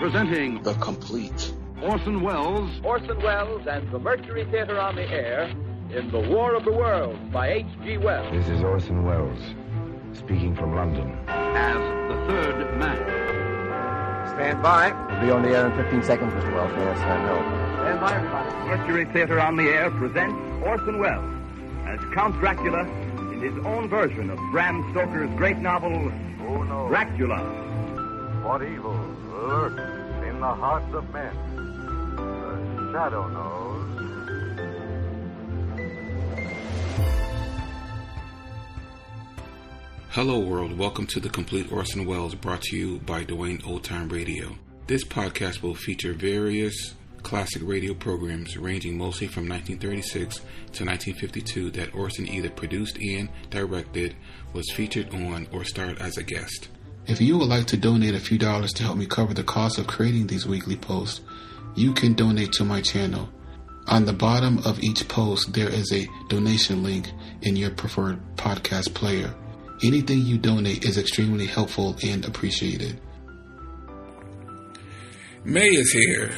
Presenting The Complete. Orson Welles and the Mercury Theater on the air in The War of the Worlds by H.G. Wells. This is Orson Welles, speaking from London. as the third man. Stand by. We'll be on the air in 15 seconds, Mr. Wells. Yes, I know. Stand by, everybody. Mercury Theater on the air presents Orson Welles as Count Dracula in his own version of Bram Stoker's great novel, Who knows Dracula. what evil lurks in the hearts of men? The shadow knows. Hello world, welcome to The Complete Orson Welles, brought to you by Dwayne Old Time Radio. This podcast will feature various classic radio programs ranging mostly from 1936 to 1952 that Orson either produced and directed, was featured on, or starred as a guest. If you would like to donate a few dollars to help me cover the cost of creating these weekly posts, you can donate to my channel. On the bottom of each post, there is a donation link in your preferred podcast player. Anything you donate is extremely helpful and appreciated. May is here,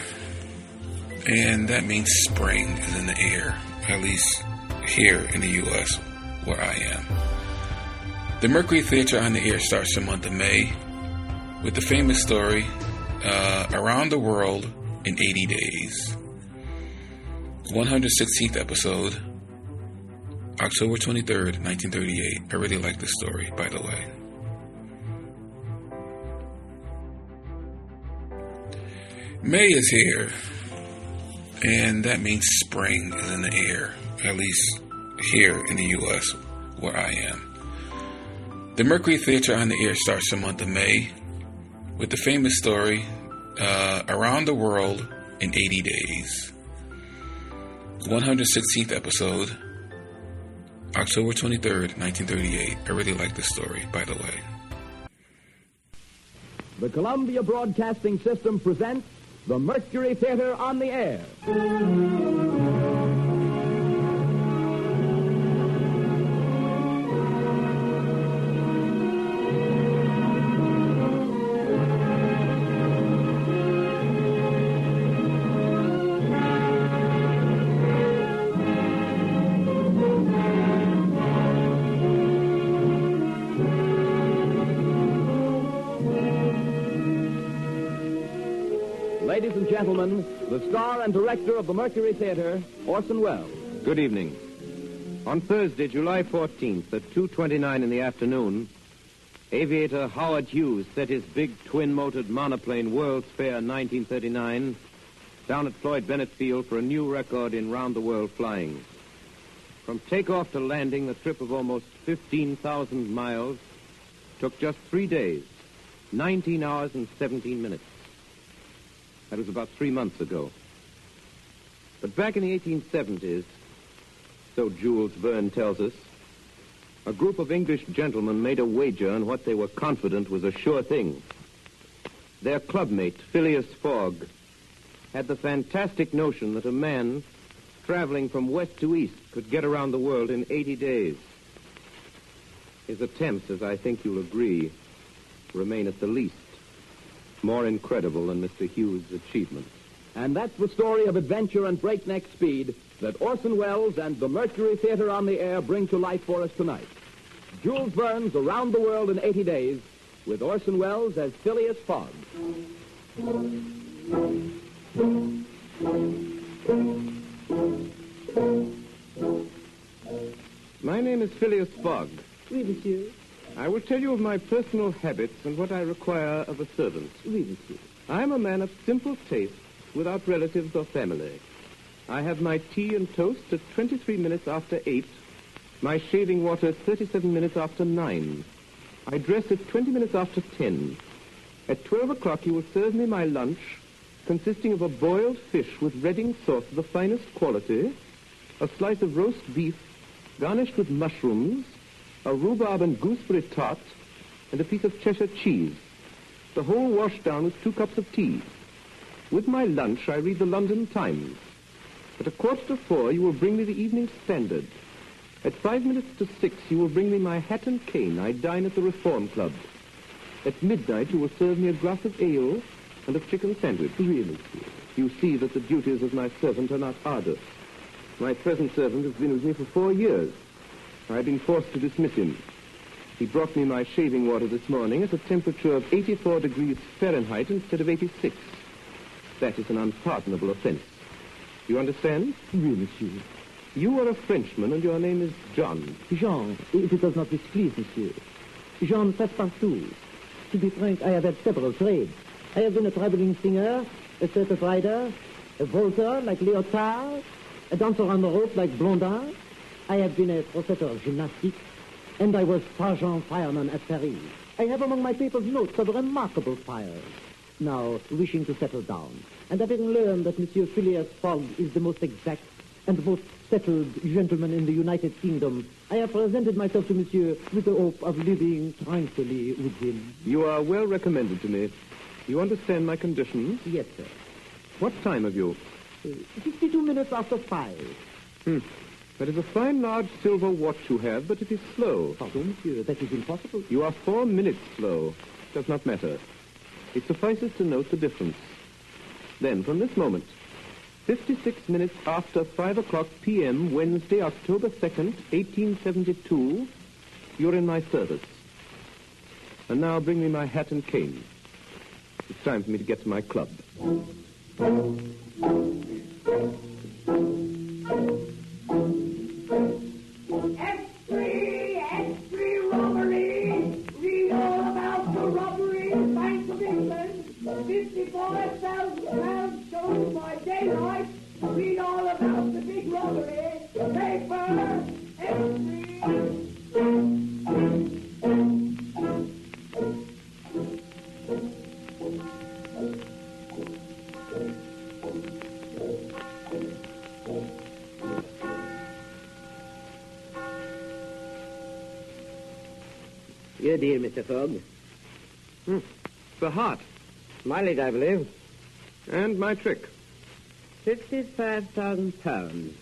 and that means spring is in the air, at least here in the U.S. where I am. The Mercury Theater on the air starts the month of May with the famous story, Around the World in 80 Days. 116th episode, October 23rd, 1938. I really like this story, by the way. May is here, and that means spring is in the air, at least here in the U.S. where I am. The Mercury Theater on the air starts the month of May with the famous story, Around the World in 80 Days. 116th episode, October 23rd, 1938. I really like this story, by the way. The Columbia Broadcasting System presents the Mercury Theater on the air. Ladies and gentlemen, the star and director of the Mercury Theater, Orson Welles. Good evening. On Thursday, July 14th, at 2:29 in the afternoon, aviator Howard Hughes set his big twin-motored monoplane World's Fair 1939 down at Floyd Bennett Field for a new record in round-the-world flying. From takeoff to landing, the trip of almost 15,000 miles took just 3 days, 19 hours and 17 minutes. That was about 3 months ago. But back in the 1870s, so Jules Verne tells us, a group of English gentlemen made a wager on what they were confident was a sure thing. Their clubmate, Phileas Fogg, had the fantastic notion that a man traveling from west to east could get around the world in 80 days. His attempts, as I think you'll agree, remain at the least more incredible than Mr. Hughes' achievement. And that's the story of adventure and breakneck speed that Orson Welles and the Mercury Theater on the air bring to life for us tonight. Jules Verne's Around the World in 80 Days, with Orson Welles as Phileas Fogg. My name is Phileas Fogg. Oui, monsieur. I will tell you of my personal habits and what I require of a servant. Oui, monsieur. I am a man of simple tastes without relatives or family. I have my tea and toast at 23 minutes after 8, my shaving water 37 minutes after 9. I dress at 20 minutes after 10. At 12 o'clock you will serve me my lunch, consisting of a boiled fish with Reading sauce of the finest quality, a slice of roast beef garnished with mushrooms, a rhubarb and gooseberry tart, and a piece of Cheshire cheese. The whole washed down with 2 cups of tea. With my lunch, I read the London Times. At 4:15, you will bring me the Evening Standard. At 5 minutes to 6, you will bring me my hat and cane. I dine at the Reform Club. At midnight, you will serve me a glass of ale and a chicken sandwich. Really, sir. You see that the duties of my servant are not arduous. My present servant has been with me for 4 years. I've been forced to dismiss him. He brought me my shaving water this morning at a temperature of 84 degrees Fahrenheit instead of 86. That is an unpardonable offense. You understand? Oui, monsieur. You are a Frenchman, and your name is John. Jean, if it does not displease monsieur. Jean Passepartout. To be frank, I have had several trades. I have been a traveling singer, a circus rider, a vaulter like Lyotard, a dancer on the rope like Blondin. I have been a professor of gymnastics, and I was sergeant fireman at Paris. I have among my papers notes of remarkable fires. Now, wishing to settle down, and having learned that Monsieur Phileas Fogg is the most exact and most settled gentleman in the United Kingdom, I have presented myself to Monsieur with the hope of living tranquilly with him. You are well recommended to me. You understand my conditions? Yes, sir. What time have you? 52 minutes after 5. That is a fine large silver watch you have, but it is slow. Pardon, monsieur, that is impossible. You are 4 minutes slow. Does not matter. It suffices to note the difference. Then, from this moment, 56 minutes after 5 o'clock p.m., Wednesday, October 2nd, 1872, you're in my service. And now bring me my hat and cane. It's time for me to get to my club. Extreme robbery! Read all about the robbery in Bank of England. 54,000 pounds stolen by daylight. Read all about the big robbery. Paper! Extreme! Your deal, Mr. Fogg. The heart. Mileage, I believe. And my trick. 55,000 pounds.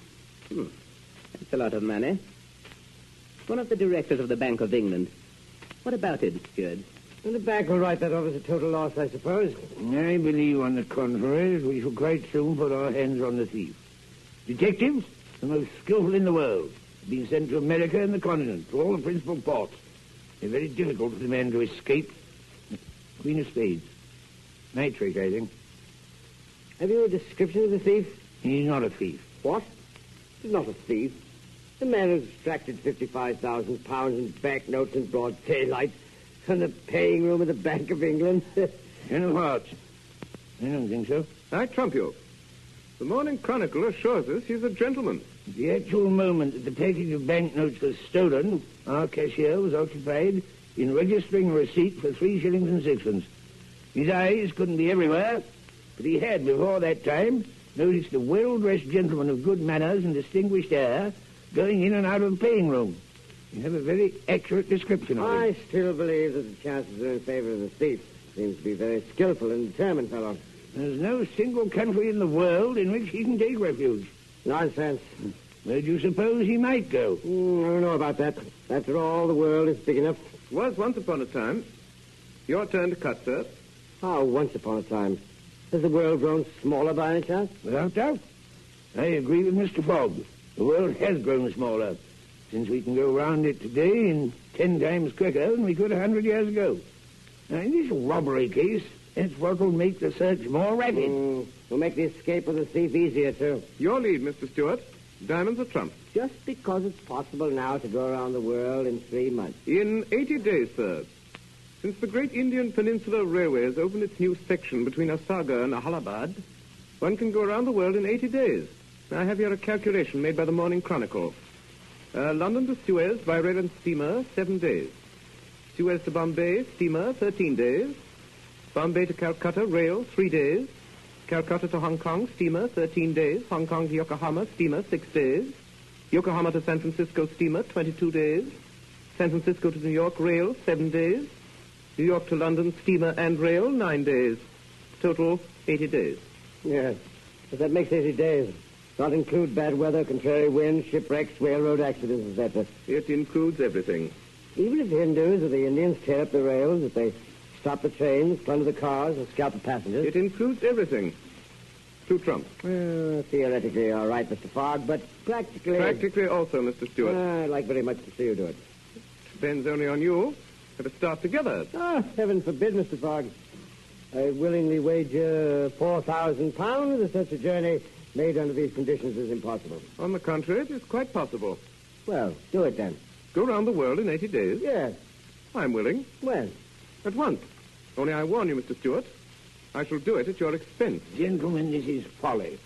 That's a lot of money. One of the directors of the Bank of England. What about it, Steward? Well, the bank will write that off as a total loss, I suppose. I believe, on the contrary, that we shall quite soon put our hands on the thief. Detectives, the most skillful in the world, have been sent to America and the continent, to all the principal ports. They're very difficult for the man to escape. Queen of Spades. My trick, I think. Have you a description of the thief? He's not a thief. What? He's not a thief. The man who's extracted 55,000 pounds in banknotes in broad daylight from the paying room of the Bank of England. Ten of hearts. I don't think so. I trump you. The Morning Chronicle assures us he's a gentleman. At the actual moment that the package of banknotes was stolen, our cashier was occupied in registering a receipt for 3 shillings and sixpence. His eyes couldn't be everywhere, but he had, before that time, noticed a well-dressed gentleman of good manners and distinguished air going in and out of the paying room. You have a very accurate description of him. I still believe that the chances are in favor of the thief. Seems to be a very skillful and determined fellow. There's no single country in the world in which he can take refuge. Nonsense. Where do you suppose he might go? I don't know about that. After all, the world is big enough. Was once upon a time. Your turn to cut, sir. How once upon a time? Has the world grown smaller by any chance? Without doubt. I agree with Mr. Fogg. The world has grown smaller, since we can go round it today in 10 times quicker than we could 100 years ago. Now, in this robbery case, it's what will make the search more rapid. Will make the escape of the thief easier, too. Your lead, Mr. Stewart. Diamonds are trump. Just because it's possible now to go around the world in 3 months. In 80 days, sir. Since the great Indian Peninsula Railway has opened its new section between Asagar and Allahabad, one can go around the world in 80 days. I have here a calculation made by the Morning Chronicle. London to Suez by rail and steamer, 7 days. Suez to Bombay, steamer, 13 days. Bombay to Calcutta, rail, 3 days. Calcutta to Hong Kong, steamer, 13 days. Hong Kong to Yokohama, steamer, 6 days. Yokohama to San Francisco, steamer, 22 days. San Francisco to New York, rail, 7 days. New York to London, steamer and rail, 9 days. Total, 80 days. Yes, but that makes 80 days. Not include bad weather, contrary winds, shipwrecks, railroad accidents, etc. It includes everything. Even if the Hindus or the Indians tear up the rails, if they Stop the trains, plunder the cars, and scalp the passengers. It includes everything. 2 trumps. Theoretically, all right, Mr. Fogg, but practically... Practically also, Mr. Stewart. I'd like very much to see you do it. Depends only on you. Let us start together. Heaven forbid, Mr. Fogg. I willingly wager £4,000 that such a journey made under these conditions is impossible. On the contrary, it is quite possible. Well, do it then. Go round the world in 80 days? Yes. I'm willing. When? At once. Only I warn you, Mr. Stewart, I shall do it at your expense. Gentlemen, this is folly.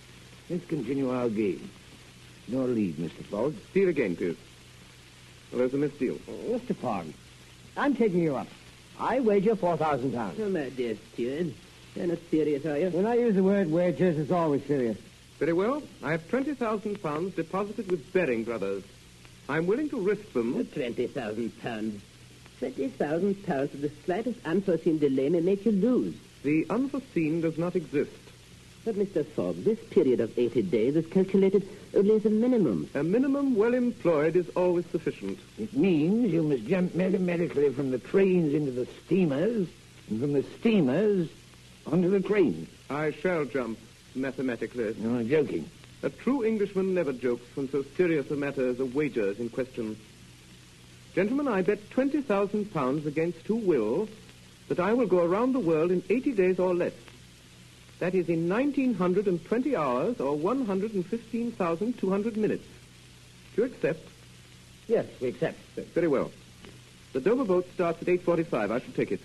Let's continue our game. Your lead, Mr. Fogg. Deal again, please. Well, there's a misdeal. Mr. Fogg, I'm taking you up. I wager £4,000. Oh, my dear Stewart, you're not serious, are you? When I use the word wagers, it's always serious. Very well. I have £20,000 deposited with Baring Brothers. I'm willing to risk them. £20,000. £20,000 of the slightest unforeseen delay may make you lose. The unforeseen does not exist. But, Mr. Fogg, this period of 80 days is calculated only as a minimum. A minimum well employed is always sufficient. It means you must jump mathematically from the trains into the steamers, and from the steamers onto the trains. I shall jump mathematically. No, I'm joking. A true Englishman never jokes when so serious a matter as a wager is in question. Gentlemen, I bet £20,000 against who will that I will go around the world in 80 days or less. That is in 1,920 hours or 115,200 minutes. Do you accept? Yes, we accept. Very well. The Dover boat starts at 8:45. I shall take it.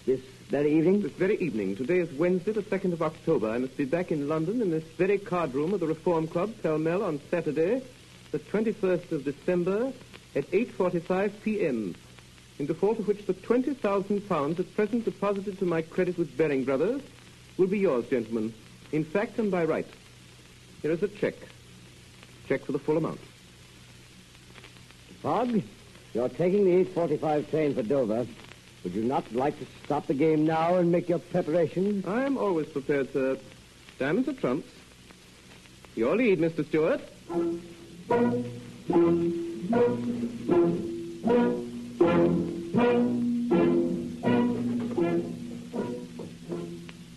This very evening? This very evening. Today is Wednesday, the 2nd of October. I must be back in London in this very card room of the Reform Club, Pall Mall, on Saturday, the 21st of December, at 8:45 p.m., in default of which the £20,000 at present deposited to my credit with Baring Brothers will be yours, gentlemen, in fact and by right. Here is a check. Check for the full amount. Fogg, you're taking the 8:45 train for Dover. Would you not like to stop the game now and make your preparations? I am always prepared, sir. Diamonds are trumps. Your lead, Mr. Stewart.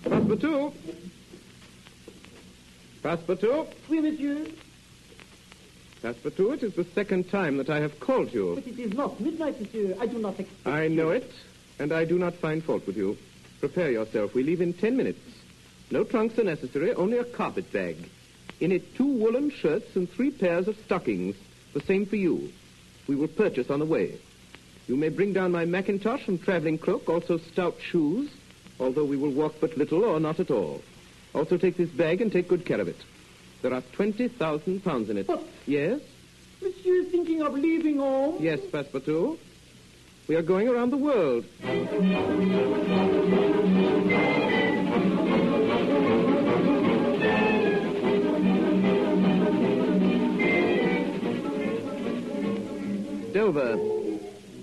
Passepartout. Passepartout. Oui, monsieur. Passepartout, it is the second time that I have called you. But it is not midnight, monsieur. I do not expect I know it, and I do not find fault with you. Prepare yourself. We leave in 10 minutes. No trunks are necessary, only a carpet bag. In it 2 woolen shirts and 3 pairs of stockings. The same for you. We will purchase on the way. You may bring down my mackintosh and traveling cloak, also stout shoes, although we will walk but little or not at all. Also take this bag and take good care of it. There are £20,000 in it. But... Yes? Monsieur is thinking of leaving home? Yes, Passepartout. We are going around the world. Dover.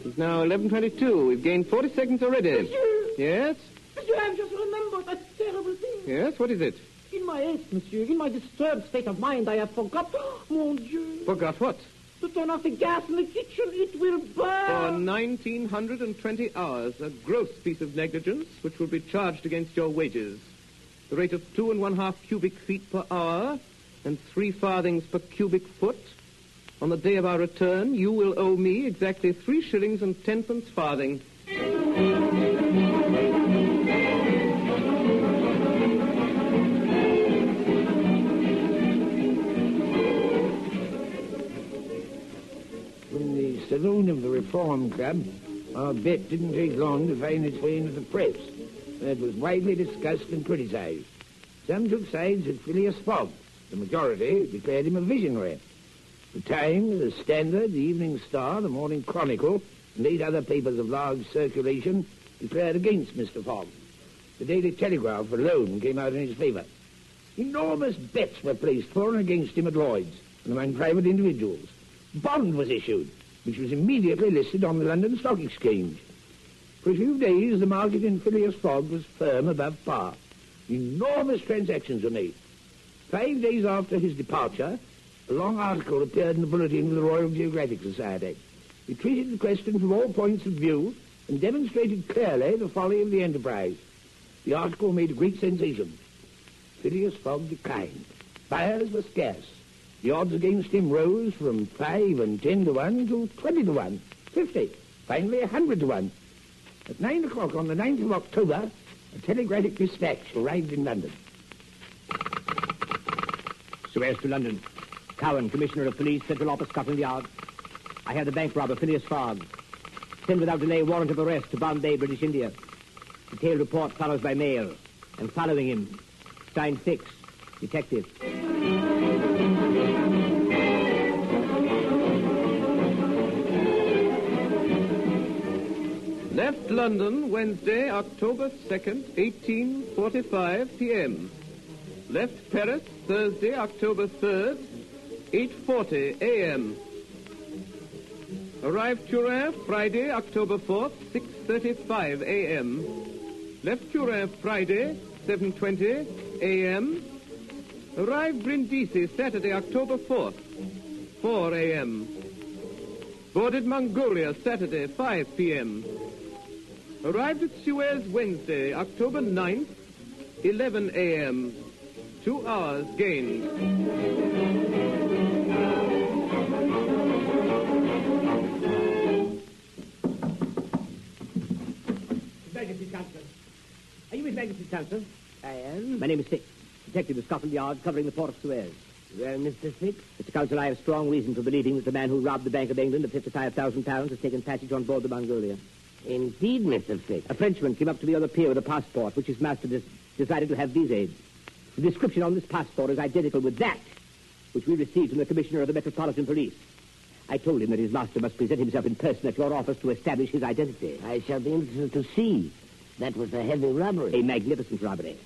It's now 11:22. We've gained 40 seconds already. Monsieur! Yes? Monsieur, I have just remembered that terrible thing. Yes, what is it? In my haste, monsieur, in my disturbed state of mind, I have forgot... Mon Dieu! Forgot what? To turn off the gas in the kitchen. It will For burn. 1,920 hours, a gross piece of negligence which will be charged against your wages. The rate of 2½ cubic feet per hour and 3 farthings per cubic foot. On the day of our return, you will owe me exactly 3 shillings and 10 farthing. From the saloon of the Reform Club, our bet didn't take long to find its way into the press. It was widely discussed and criticized. Some took sides with Phileas Fogg. The majority declared him a visionary. The Times, the Standard, the Evening Star, the Morning Chronicle, and 8 other papers of large circulation declared against Mr. Fogg. The Daily Telegraph alone came out in his favor. Enormous bets were placed for and against him at Lloyd's and among private individuals. Bond was issued, which was immediately listed on the London Stock Exchange. For a few days, the market in Phileas Fogg was firm above par. Enormous transactions were made. 5 days after his departure, a long article appeared in the bulletin of the Royal Geographic Society. It treated the question from all points of view and demonstrated clearly the folly of the enterprise. The article made a great sensation. Phileas Fogg declined. Buyers were scarce. The odds against him rose from 5 and 10 to 1 to 20 to 1, 50, finally 100 to 1. At 9 o'clock on the 9th of October, a telegraphic dispatch arrived in London. Suez to London. Cowan, Commissioner of Police, Central Office, Scotland Yard. I have the bank robber, Phileas Fogg. Send without delay warrant of arrest to Bombay, British India. Detailed report follows by mail. And following him. Signed Fix, Detective. Left London Wednesday, October 2nd, 18:45 p.m. Left Paris Thursday, October 3rd, 8:40 a.m. Arrived Turin Friday, October 4th, 6:35 a.m. Left Turin Friday, 7:20 a.m. Arrived Brindisi Saturday, October 4th, 4 a.m. Boarded Mongolia Saturday, 5 p.m. Arrived at Suez Wednesday, October 9th, 11 a.m. 2 hours gained. Majesty's Counsel. Are you His Majesty's Counsel? I am. My name is Fix, Detective of Scotland Yard, covering the port of Suez. Well, Mr. Fix? Mr. Counsel, I have strong reason for believing that the man who robbed the Bank of England of £55,000 has taken passage on board the Mongolia. Indeed, Mr. Fix. A Frenchman came up to the other pier with a passport, which his master decided to have visaed. The description on this passport is identical with that which we received from the Commissioner of the Metropolitan Police. I told him that his master must present himself in person at your office to establish his identity. I shall be interested to see. That was a heavy robbery. A magnificent robbery.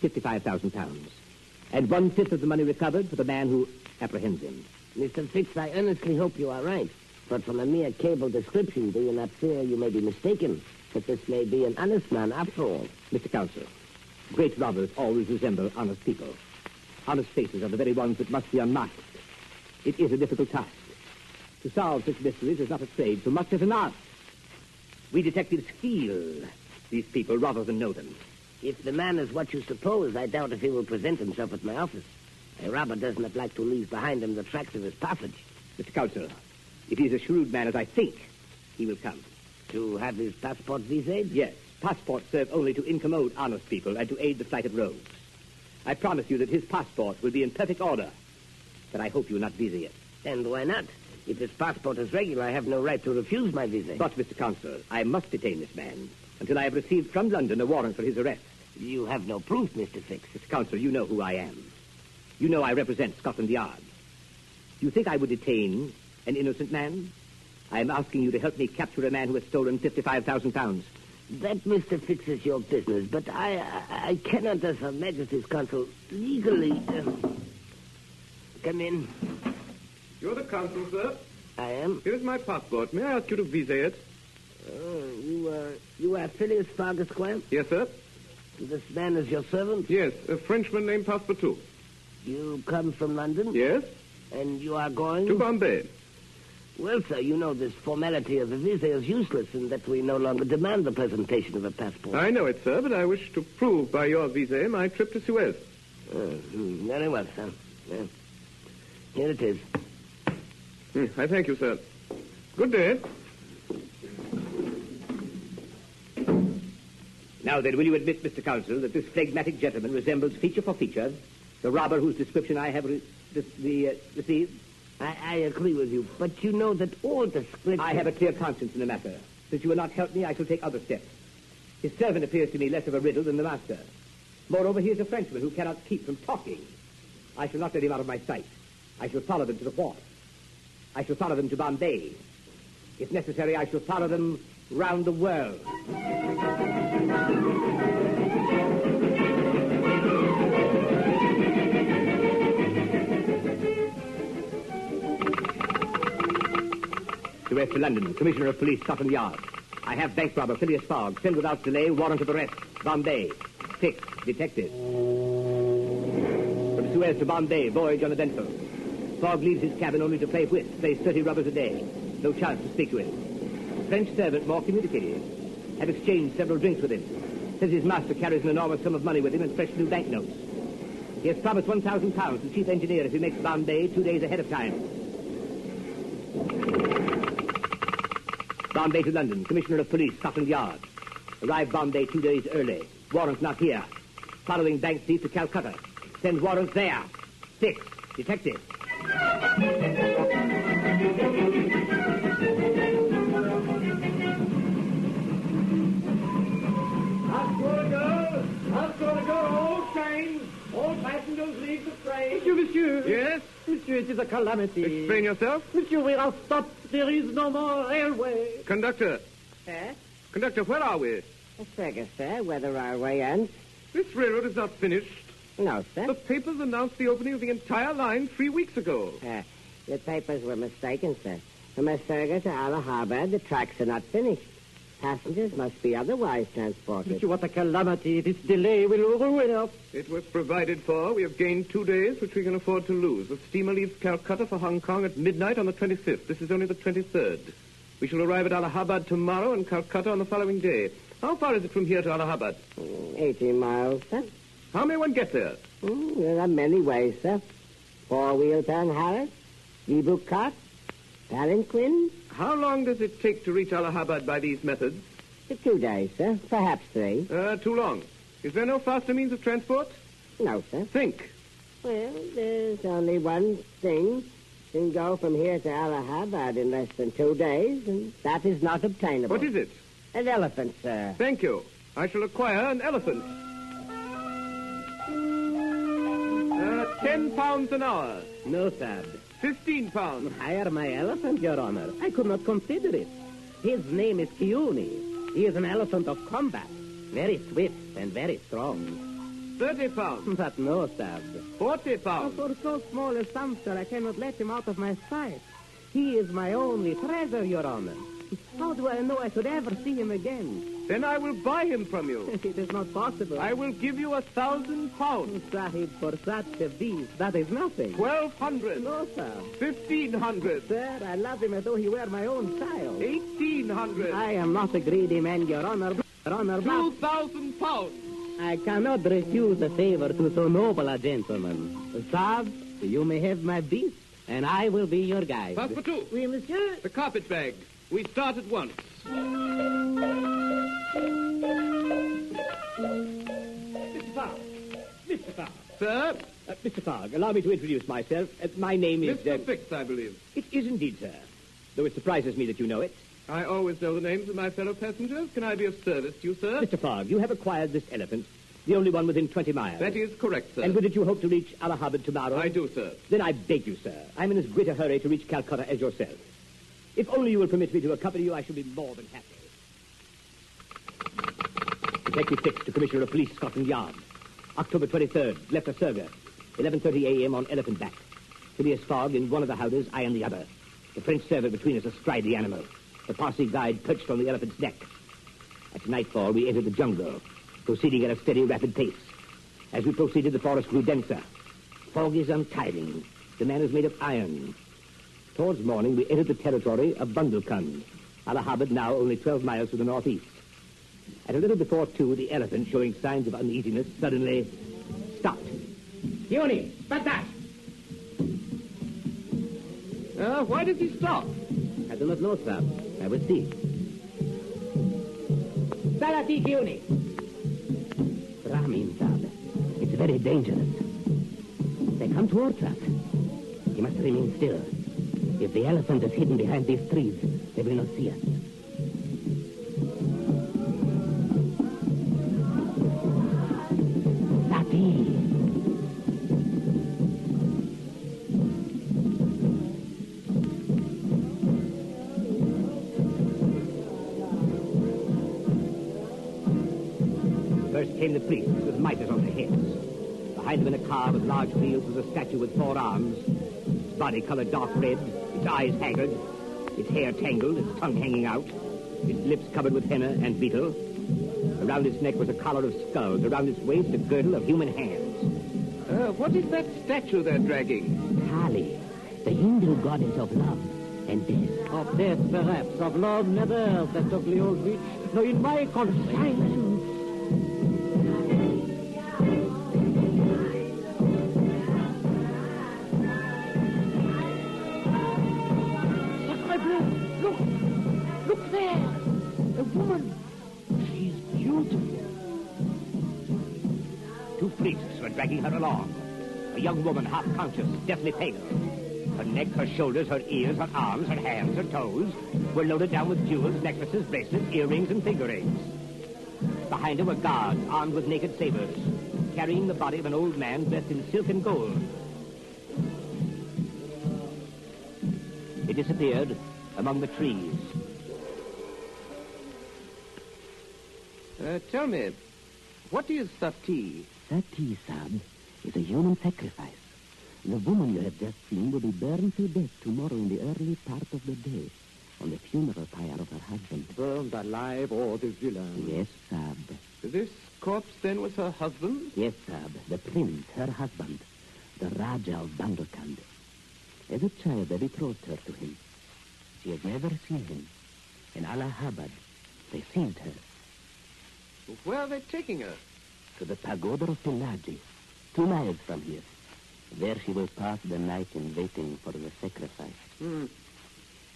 £55,000. And 1/5 of the money recovered for the man who apprehends him. Mr. Fix, I earnestly hope you are right. But from a mere cable description, do you not fear you may be mistaken? That this may be an honest man after all? Mr. Counsel, great robbers always resemble honest people. Honest faces are the very ones that must be unmasked. It is a difficult task. To solve such mysteries is not a trade so much as an art. We detectives feel these people rather than know them. If the man is what you suppose, I doubt if he will present himself at my office. A robber does not like to leave behind him the tracks of his passage. Mr. Counsel, if he is a shrewd man as I think, he will come. To have his passport visaed? Yes. Passports serve only to incommode honest people and to aid the flight of rogues. I promise you that his passport will be in perfect order. But I hope you will not visa it. And why not? If his passport is regular, I have no right to refuse my visa. But, Mr. Counsel, I must detain this man until I have received from London a warrant for his arrest. You have no proof, Mr. Fix. Mr. Counsel, you know who I am. You know I represent Scotland Yard. Do you think I would detain an innocent man? I am asking you to help me capture a man who has stolen £55,000. That, Mr. Fix, is your business, but I cannot, as Her Majesty's Counsel, legally... Come in. You're the consul, sir? I am. Here's my passport. May I ask you to visa it? You are Phileas Fogg, Esquire? Yes, sir. This man is your servant? Yes, a Frenchman named Passepartout. You come from London? Yes. And you are going? To Bombay. Well, sir, you know this formality of a visa is useless and that we no longer demand the presentation of a passport. I know it, sir, but I wish to prove by your visa my trip to Suez. Very well, sir. Well, here it is. I thank you, sir. Good day. Now then, will you admit, Mr. Counsel, that this phlegmatic gentleman resembles feature for feature the robber whose description I have received? I agree with you, but you know that all descriptions... I have a clear conscience in the matter. Since you will not help me, I shall take other steps. His servant appears to me less of a riddle than the master. Moreover, he is a Frenchman who cannot keep from talking. I shall not let him out of my sight. I shall follow them to the port. I shall follow them to Bombay. If necessary, I shall follow them round the world. Suez to London, Commissioner of Police, Scotland Yard. I have bank robber Phileas Fogg. Send without delay, warrant of arrest. Bombay. Fix, detective. From Suez to Bombay, voyage uneventful. Fogg leaves his cabin only to play whist, plays 30 rubbers a day. No chance to speak to him. French servant, more communicative. Have exchanged several drinks with him. Says his master carries an enormous sum of money with him and fresh new banknotes. He has promised £1,000 to the chief engineer if he makes Bombay 2 days ahead of time. Bombay to London. Commissioner of Police, Scotland Yard. Arrived Bombay 2 days early. Warrant not here. Following bank thief to Calcutta. Send warrants there. 6. Detective. That's gonna go. All trains. All passengers leave the train. Monsieur. Yes? Monsieur, it is a calamity. Explain yourself. Monsieur, we are stopped. There is no more railway. Conductor. Sir? Conductor, where are we? Fergus, sir. Whether our way ends? This railroad is not finished. No, sir. The papers announced the opening of the entire line 3 weeks ago. The papers were mistaken, sir. From Asperger to Allahabad, the tracks are not finished. Passengers must be otherwise transported. Monsieur, what a calamity. This delay will ruin us. It was provided for. We have gained 2 days, which we can afford to lose. The steamer leaves Calcutta for Hong Kong at midnight on the 25th. This is only the 23rd. We shall arrive at Allahabad tomorrow and Calcutta on the following day. How far is it from here to Allahabad? 18 miles, sir. How may one get there? There are many ways, sir. Four-wheel Panhardus, e-book cart, palanquin. How long does it take to reach Allahabad by these methods? 2 days, sir. Perhaps 3. Too long. Is there no faster means of transport? No, sir. Think. Well, there's only one thing. Can go from here to Allahabad in less than 2 days, and that is not obtainable. What is it? An elephant, sir. Thank you. I shall acquire an elephant. 10 pounds an hour. No, sir. 15 pounds. Hire my elephant, Your Honor. I could not consider it. His name is Kiuni. He is an elephant of combat. Very swift and very strong. 30 pounds. But no, sir. 40 pounds. For so small a sum, sir, I cannot let him out of my sight. He is my only treasure, Your Honor. How do I know I should ever see him again? Then I will buy him from you. It is not possible. I will give you 1,000 pounds. Sahib, for such a beast, that is nothing. 1,200. No, sir. 1,500. Sir, I love him as though he were my own child. 1,800. I am not a greedy man, Your Honor. Your Honor, 2,000 pounds. I cannot refuse a favor to so noble a gentleman. Sahib, you may have my beast, and I will be your guide. Pass for two. Oui, monsieur. The carpet bag. We start at once. Mr. Fogg. Mr. Fogg. Sir? Mr. Fogg, allow me to introduce myself. My name is... Mr. Fix, I believe. It is indeed, sir. Though it surprises me that you know it. I always know the names of my fellow passengers. Can I be of service to you, sir? Mr. Fogg, you have acquired this elephant, the only one within 20 miles. That is correct, sir. And with it you hope to reach Allahabad tomorrow? I do, sir. Then I beg you, sir. I'm in as great a hurry to reach Calcutta as yourself. If only you will permit me to accompany you, I shall be more than happy. Detective Fix to Commissioner of Police, Scotland Yard. October 23rd, left Asperger. 11:30 a.m. on elephant back. Phileas Fogg in one of the howdahs, I in the other. The French servant between us astride the animal. The Parsi guide perched on the elephant's neck. At nightfall, we entered the jungle, proceeding at a steady, rapid pace. As we proceeded, the forest grew denser. Fog is untiring. The man is made of iron. Towards morning, we entered the territory of Bundelkund. Allahabad now only 12 miles to the northeast. At a little before 2, the elephant, showing signs of uneasiness, suddenly stopped. Kiuni, Batas! Why did he stop? I do not know, sir. I will see. Salati, Kiuni! Brahmin, sir. It's very dangerous. They come towards us. You must remain still. If the elephant is hidden behind these trees, they will not see us. Sati! First came the priests with mitres on their heads. Behind them in a car with large wheels was a statue with 4 arms. Its body colored dark red, its eyes haggard, its hair tangled, its tongue hanging out, its lips covered with henna and beetle. Around its neck was a collar of skulls, around its waist a girdle of human hands. What is that statue they're dragging? Kali, the Hindu goddess of love. And death. Of death, perhaps. Of love, never, that ugly old witch. No, in my confinement. Sacre bleu! Look! Look there! A woman. She's beautiful. Two priests were dragging her along. A young woman, half conscious, deathly pale. Her neck, her shoulders, her ears, her arms, her hands, her toes were loaded down with jewels, necklaces, bracelets, earrings, and finger rings. Behind her were guards armed with naked sabers, carrying the body of an old man dressed in silk and gold. It disappeared among the trees. Tell me, what is sati? Sati, Sab, is a human sacrifice. The woman you have just seen will be burned to death tomorrow in the early part of the day on the funeral pyre of her husband. Burned alive or the villain? Yes, Sab. This corpse, then, was her husband? Yes, Sab. The prince, her husband, the Raja of Bangalkand. As a child, I betrothed her to him. She has never seen him. In Allahabad, they seized her. Where are they taking her? To the pagoda of Pilaji, 2 miles from here. There she will pass the night in waiting for the sacrifice.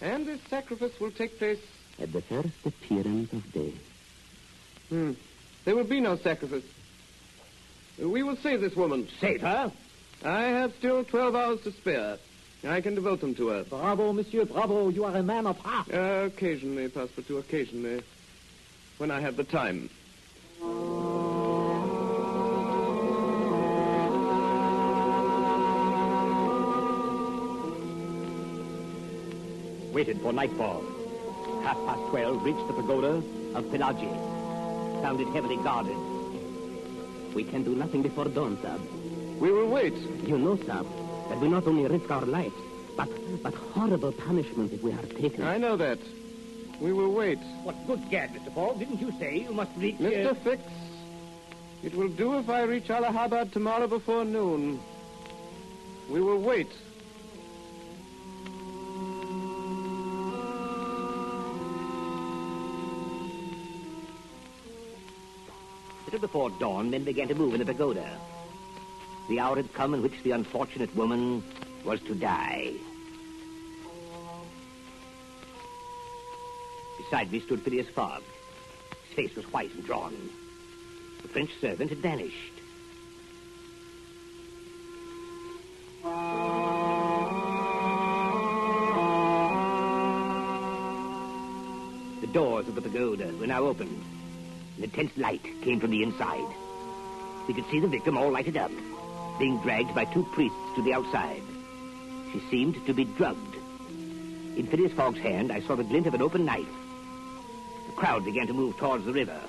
And this sacrifice will take place... At the first appearance of day. There will be no sacrifice. We will save this woman. Save her? I have still 12 hours to spare. I can devote them to her. Bravo, monsieur, bravo. You are a man of heart. Occasionally, Passepartout, occasionally. When I have the time. Waited for nightfall. 12:30 reached the pagoda of Pilaji. Found it heavily guarded. We can do nothing before dawn, Sab. We will wait. You know, Sab, that we not only risk our lives, but horrible punishment if we are taken. I know that. We will wait. What good gad, Mr. Paul? Didn't you say you must reach... Mr. Fix, it will do if I reach Allahabad tomorrow before noon. We will wait. Little before dawn, men began to move in the pagoda. The hour had come in which the unfortunate woman was to die. Beside me stood Phileas Fogg. His face was white and drawn. The French servant had vanished. The doors of the pagoda were now opened. An intense light came from the inside. We could see the victim all lighted up, being dragged by 2 priests to the outside. She seemed to be drugged. In Phileas Fogg's hand, I saw the glint of an open knife. The crowd began to move towards the river.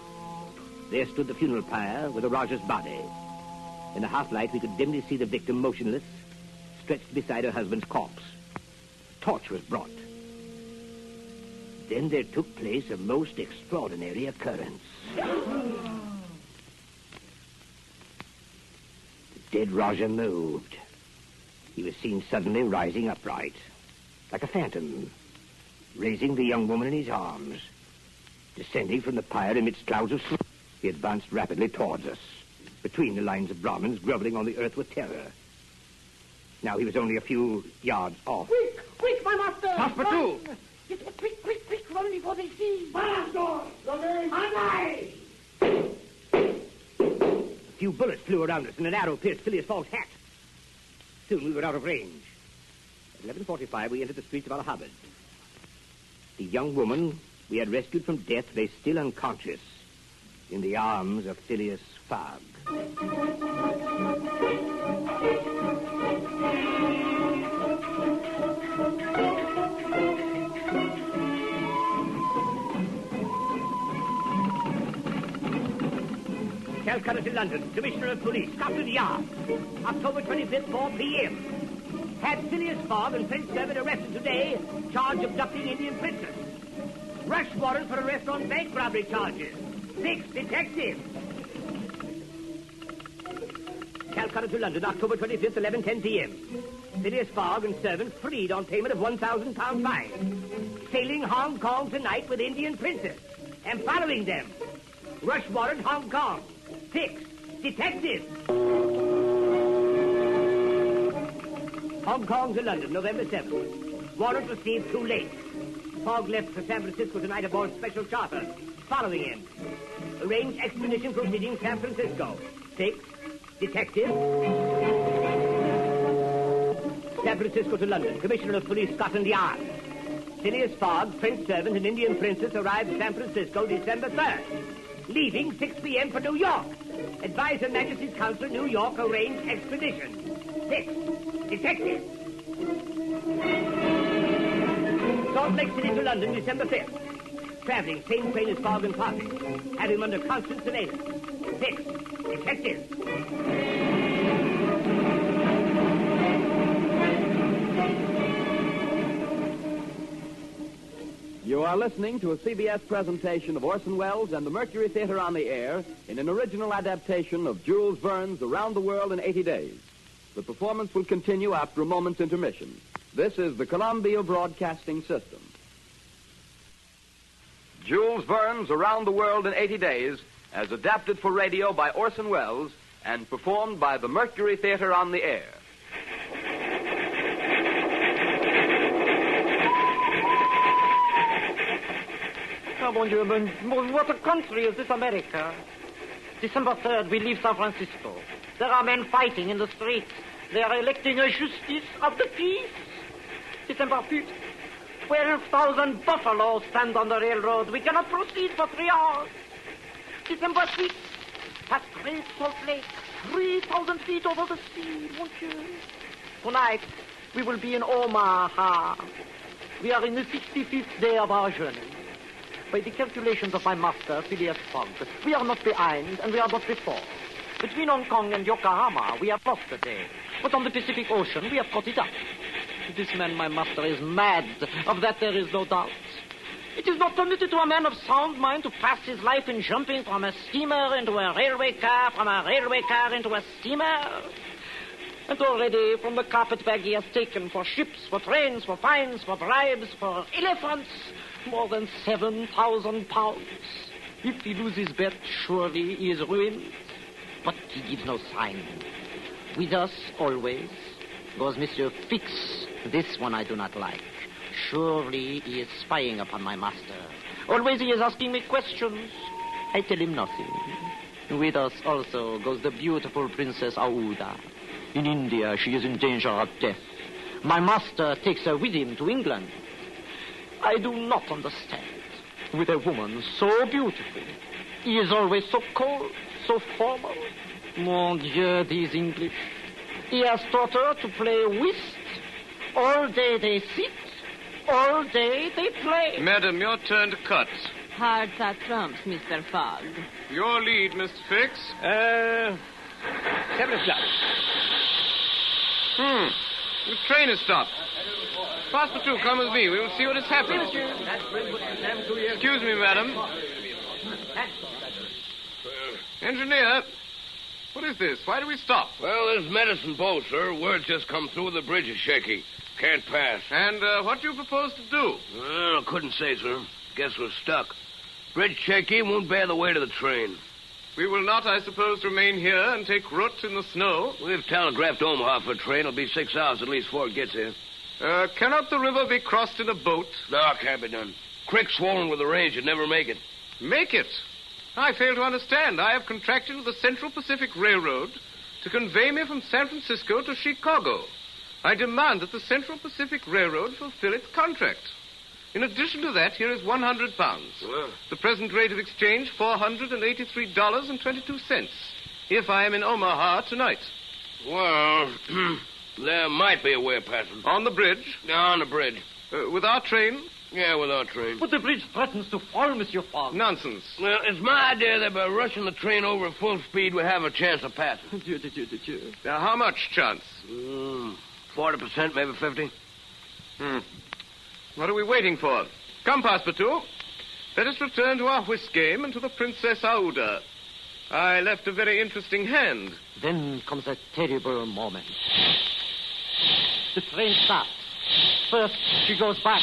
There stood the funeral pyre with the Rajah's body. In the half-light, we could dimly see the victim motionless, stretched beside her husband's corpse. A torch was brought. Then there took place a most extraordinary occurrence. The dead Rajah moved. He was seen suddenly rising upright, like a phantom, raising the young woman in his arms. Descending from the pyre amidst clouds of smoke, he advanced rapidly towards us, between the lines of Brahmins groveling on the earth with terror. Now he was only a few yards off. Quick, quick, my master! Passepartout! Quick, quick, quick, run before they see. Master! Alive! A few bullets flew around us, and an arrow pierced Phileas Fogg's hat. Soon we were out of range. At 11:45, we entered the streets of Allahabad. The young woman we had rescued from death lay still unconscious in the arms of Phileas Fogg. Calcutta to London, Commissioner of Police, Scotland Yard. October 25th, 4 p.m. Had Phileas Fogg and Prince Servant arrested today, charge of abducting Indian princess. Rush warrant for arrest on bank robbery charges. 6 detectives. Calcutta. cutter to London, October 25th, 11:10 p.m. Phileas Fogg and servant freed on payment of £1,000 fine. Sailing Hong Kong tonight with Indian princess. And following them. Rush warrant, Hong Kong. 6. Detective. Hong Kong to London, November 7th. Warrant received too late. Fogg left for San Francisco tonight aboard special charter. Following him. Arrange expedition proceeding San Francisco. 6. Detective. San Francisco to London. Commissioner of Police, Scotland Yard. Phileas Fogg, Prince servant and Indian princess arrived at San Francisco December 3rd. Leaving 6 p.m. for New York. Advise Her Majesty's Council, New York, arrange expedition. 6. Detective. Salt Lake City to London, December 5th. Traveling same train as Fogg and Party. Have him under constant surveillance. 6. Detective. You are listening to a CBS presentation of Orson Welles and the Mercury Theater on the Air in an original adaptation of Jules Verne's Around the World in 80 Days. The performance will continue after a moment's intermission. This is the Columbia Broadcasting System. Jules Verne's Around the World in 80 Days, as adapted for radio by Orson Welles and performed by the Mercury Theater on the Air. Oh, mon Dieu, what a country is this America? December 3rd, we leave San Francisco. There are men fighting in the streets. They are electing a justice of the peace. December 5th, 12,000 buffaloes stand on the railroad. We cannot proceed for 3 hours. December 6th, that great Salt Lake, 3,000 feet over the sea, mon Dieu. Tonight, we will be in Omaha. We are in the 65th day of our journey. By the calculations of my master, Phileas Fogg, we are not behind and we are not before. Between Hong Kong and Yokohama, we have lost a day. But on the Pacific Ocean, we have caught it up. This man, my master, is mad. Of that there is no doubt. It is not permitted to a man of sound mind to pass his life in jumping from a steamer into a railway car, from a railway car into a steamer. And already from the carpetbag he has taken for ships, for trains, for fines, for bribes, for elephants, more than 7,000 pounds. If he loses bet, surely he is ruined. But he gives no sign. With us, always, goes Monsieur Fix. This one I do not like. Surely he is spying upon my master. Always he is asking me questions. I tell him nothing. With us also goes the beautiful Princess Aouda. In India, she is in danger of death. My master takes her with him to England. I do not understand. With a woman so beautiful, he is always so cold, so formal. Mon Dieu, these English. He has taught her to play whist. All day they sit, all day they play. Madam, your turn to cut. Hearts are trumps, Mr. Fogg. Your lead, Mr. Fix. 7 o'clock. The train has stopped. Passepartout, come with me. We will see what has happened. Excuse me, madam. Engineer, what is this? Why do we stop? Well, this medicine boat, sir. Word just come through. The bridge is shaky. Can't pass. And what do you propose to do? Well, I couldn't say, sir. Guess we're stuck. Bridge shaky, won't bear the weight of the train. We will not, I suppose, remain here and take root in the snow. We've telegraphed Omaha for a train. It'll be 6 hours at least before it gets here. Cannot the river be crossed in a boat? No, can't be done. Creek swollen with the range. You'd never make it. Make it? I fail to understand. I have contracted with the Central Pacific Railroad to convey me from San Francisco to Chicago. I demand that the Central Pacific Railroad fulfill its contract. In addition to that, here is £100. Well. The present rate of exchange, $483.22, if I am in Omaha tonight. Well, there might be a way of passing. On the bridge? On the bridge. With our train? Yeah, with our train. But the bridge threatens to fall, Monsieur Fogg. Nonsense. Well, it's my idea that by rushing the train over at full speed, we have a chance of passing. Now, how much chance? 40%, maybe 50. What are we waiting for? Come, Passepartout. Let us return to our whist game and to the Princess Aouda. I left a very interesting hand. Then comes a terrible moment. The train stops. First, she goes back.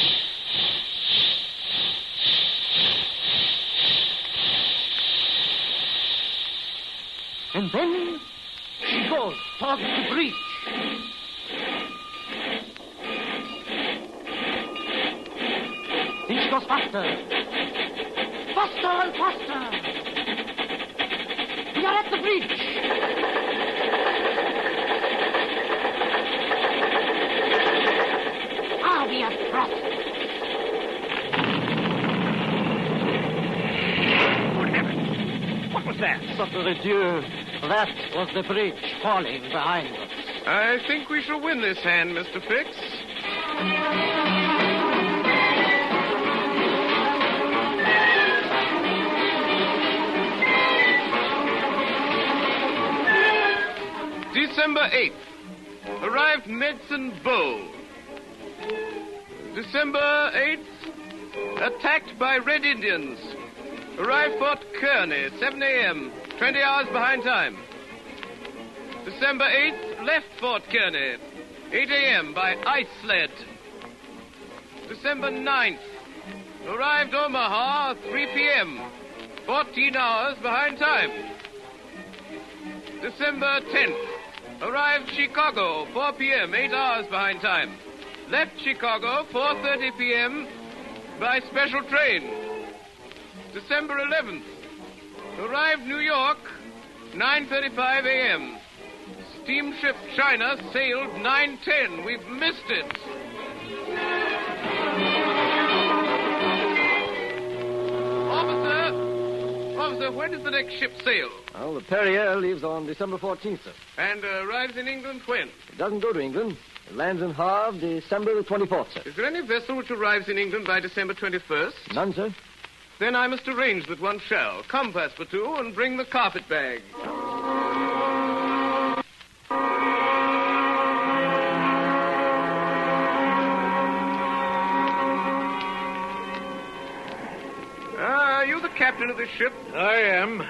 And then she goes towards the breach. Then she goes faster. Faster and faster. We are at the breach. Ah, we have crossed. What was that? Sacre Dieu. That was the bridge falling behind us. I think we shall win this hand, Mr. Fix. December 8th. Arrived Medicine Bow. December 8th. Attacked by Red Indians. Arrived Fort Kearney, 7 a.m., 20 hours behind time. December 8th, left Fort Kearney, 8 a.m. by ice sled. December 9th, arrived Omaha, 3 p.m., 14 hours behind time. December 10th, arrived Chicago, 4 p.m., 8 hours behind time. Left Chicago, 4:30 p.m., by special train. December 11th, arrived New York, 9:35 a.m. Steamship China sailed 9:10. We've missed it. Officer, when does the next ship sail? Well, the Perrier leaves on December 14th, sir. And arrives in England when? It doesn't go to England. It lands in Havre December the 24th, sir. Is there any vessel which arrives in England by December 21st? None, sir. Then I must arrange that one shall. Come, Passepartout, and bring the carpet bag. Are you the captain of this ship? I am.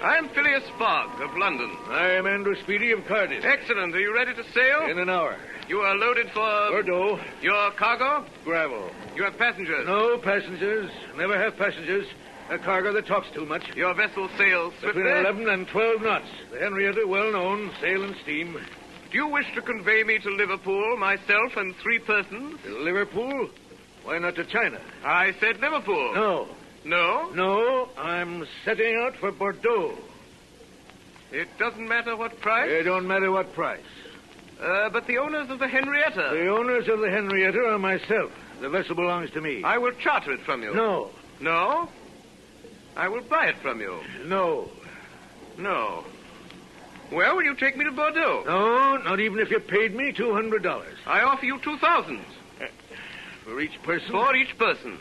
I'm Phileas Fogg of London. I am Andrew Speedy of Cardiff. Excellent. Are you ready to sail? In an hour. You are loaded for... Bordeaux. Your cargo? Gravel. You have passengers? No passengers. Never have passengers. A cargo that talks too much. Your vessel sails swiftly? Between 11 and 12 knots. The Henrietta, well known, sail and steam. Do you wish to convey me to Liverpool, myself and 3 persons? Liverpool? Why not to China? I said Liverpool. No. No? No, I'm setting out for Bordeaux. It doesn't matter what price? It don't matter what price. But the owners of the Henrietta... The owners of the Henrietta are myself. The vessel belongs to me. I will charter it from you. No. No? I will buy it from you. No. No. Well, will you take me to Bordeaux? No, not even if you paid me $200. I offer you 2,000. For each person? For each person.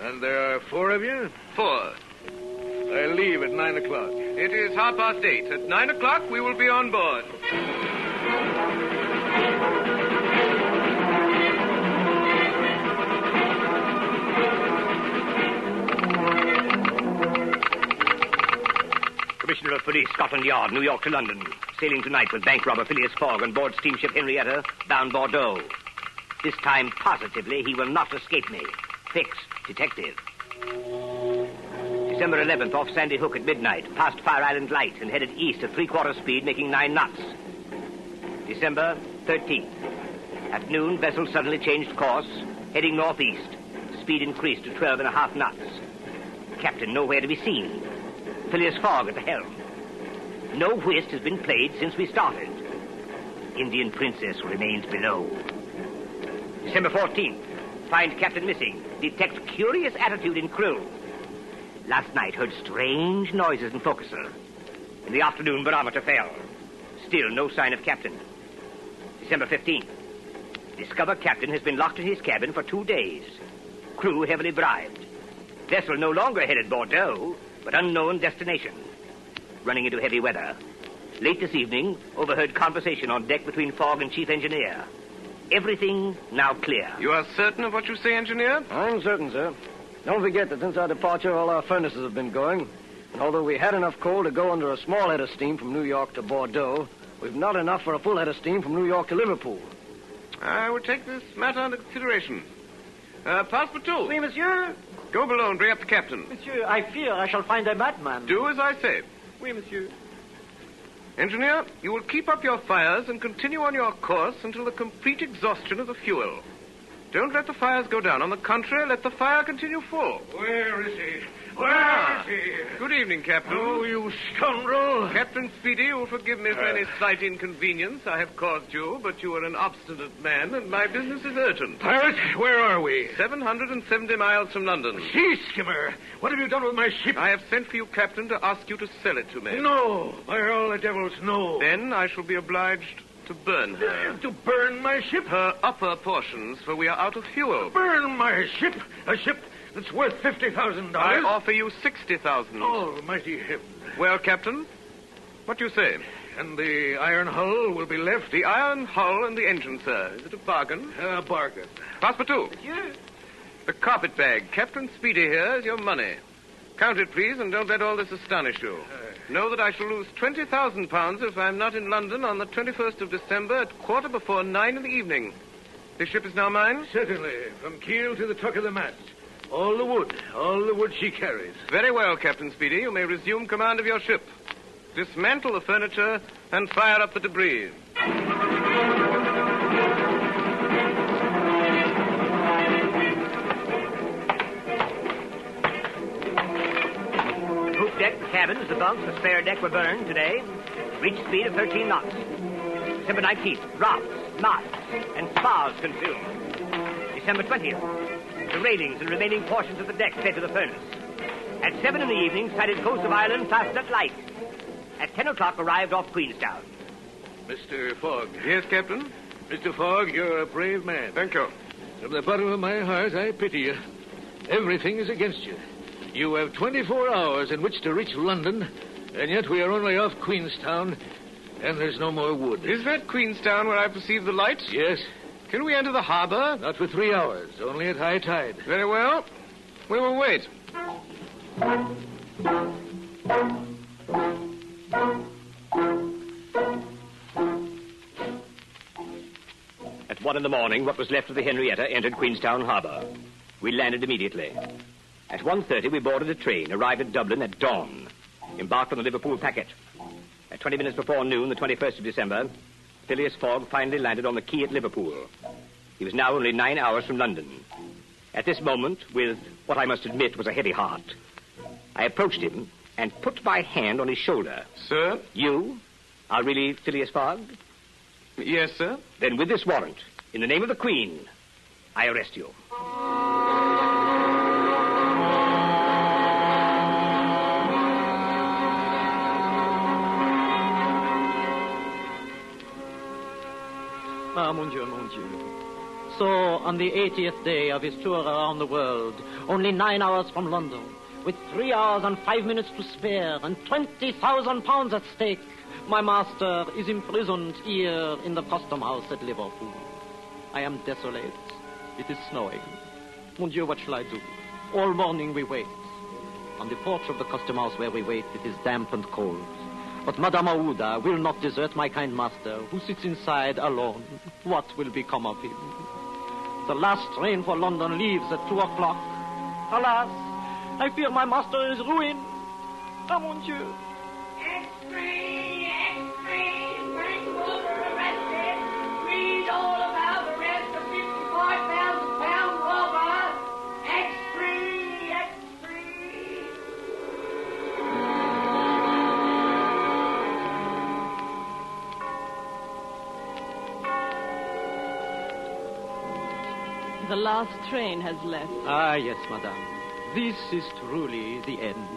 And there are 4 of you? 4. I leave at 9 o'clock. It is 8:30. At 9 o'clock, we will be on board. Commissioner of Police, Scotland Yard, New York to London. Sailing tonight with bank robber Phileas Fogg on board steamship Henrietta, bound Bordeaux. This time, positively, he will not escape me. Fix, detective. December 11th, off Sandy Hook at midnight, past Fire Island Light and headed east at 3/4 speed, making 9 knots. December 13th. At noon, vessel suddenly changed course, heading northeast. Speed increased to 12.5 knots. Captain nowhere to be seen. Phileas Fogg at the helm. No whist has been played since we started. Indian Princess remains below. December 14th. Find captain missing. Detect curious attitude in crew. Last night heard strange noises in forecastle. In the afternoon, barometer fell. Still no sign of captain. December 15th. Discover captain has been locked in his cabin for 2 days. Crew heavily bribed. Vessel no longer headed Bordeaux, but unknown destination. Running into heavy weather. Late this evening, overheard conversation on deck between Fogg and chief engineer. Everything now clear. You are certain of what you say, engineer? I'm certain, sir. Don't forget that since our departure, all our furnaces have been going. And although we had enough coal to go under a small head of steam from New York to Bordeaux, we've not enough for a full head of steam from New York to Liverpool. I will take this matter under consideration. Passepartout. Oui, monsieur. Go below and bring up the captain. Monsieur, I fear I shall find a madman. Do as I say. Oui, monsieur. Engineer, you will keep up your fires and continue on your course until the complete exhaustion of the fuel. Don't let the fires go down. On the contrary, let the fire continue full. Where is he? Where is he? Good evening, Captain. Oh, you scoundrel. Captain Speedy, you will forgive me for any slight inconvenience I have caused you, but you are an obstinate man, and my business is urgent. Pirate, where are we? 770 miles from London. Sea skimmer, what have you done with my ship? I have sent for you, Captain, to ask you to sell it to me. No, by all the devils, no. Then I shall be obliged to burn her. To burn my ship? Her upper portions, for we are out of fuel. Burn my ship? A ship that's worth $50,000? I offer you $60,000. Almighty heaven. Well, Captain, what do you say? And the iron hull will be left? The iron hull and the engine, sir. Is it a bargain? A bargain. Passepartout. Monsieur. The carpet bag. Captain Speedy here is your money. Count it, please, and don't let all this astonish you. Know that I shall lose £20,000 if I'm not in London on the 21st of December at 9:15 in the evening. This ship is now mine? Certainly, from keel to the tuck of the mast. All the wood she carries. Very well, Captain Speedy. You may resume command of your ship. Dismantle the furniture and fire up the debris. Poop deck, the cabins, the bunks, the spare deck were burned today. Reach speed of 13 knots. December 19th, rafts, masts, and spars consumed. December 20th, the railings and remaining portions of the deck fed to the furnace. At 7 in the evening, sighted coast of Ireland, fast at light. At 10 o'clock, arrived off Queenstown. Mr. Fogg. Yes, Captain? Mr. Fogg, you're a brave man. Thank you. From the bottom of my heart, I pity you. Everything is against you. You have 24 hours in which to reach London, and yet we are only off Queenstown, and there's no more wood. Is that Queenstown where I perceive the lights? Yes. Can we enter the harbor? Not for 3 hours, only at high tide. Very well. We will wait. At 1 in the morning, what was left of the Henrietta entered Queenstown Harbor. We landed immediately. At 1:30, we boarded a train, arrived at Dublin at dawn, embarked on the Liverpool packet. At 20 minutes before noon, the 21st of December, Phileas Fogg finally landed on the quay at Liverpool. He was now only 9 hours from London. At this moment, with what I must admit was a heavy heart, I approached him and put my hand on his shoulder. Sir? You are really Phileas Fogg? Yes, sir. Then with this warrant, in the name of the Queen, I arrest you. Ah, mon Dieu, mon Dieu. So, on the 80th day of his tour around the world, only 9 hours from London, with 3 hours and 5 minutes to spare and £20,000 at stake, my master is imprisoned here in the custom house at Liverpool. I am desolate. It is snowing. Mon Dieu, what shall I do? All morning we wait. On the porch of the custom house where we wait, it is damp and cold. But Madame Aouda will not desert my kind master, who sits inside alone. What will become of him? The last train for London leaves at 2 o'clock. Alas, I fear my master is ruined. Ah, mon Dieu. Extreme, Frank Wilbur arrested. Read all about the rest of 55,000-pound robber. Extreme, extreme. The last train has left. Ah, yes, madame. This is truly the end.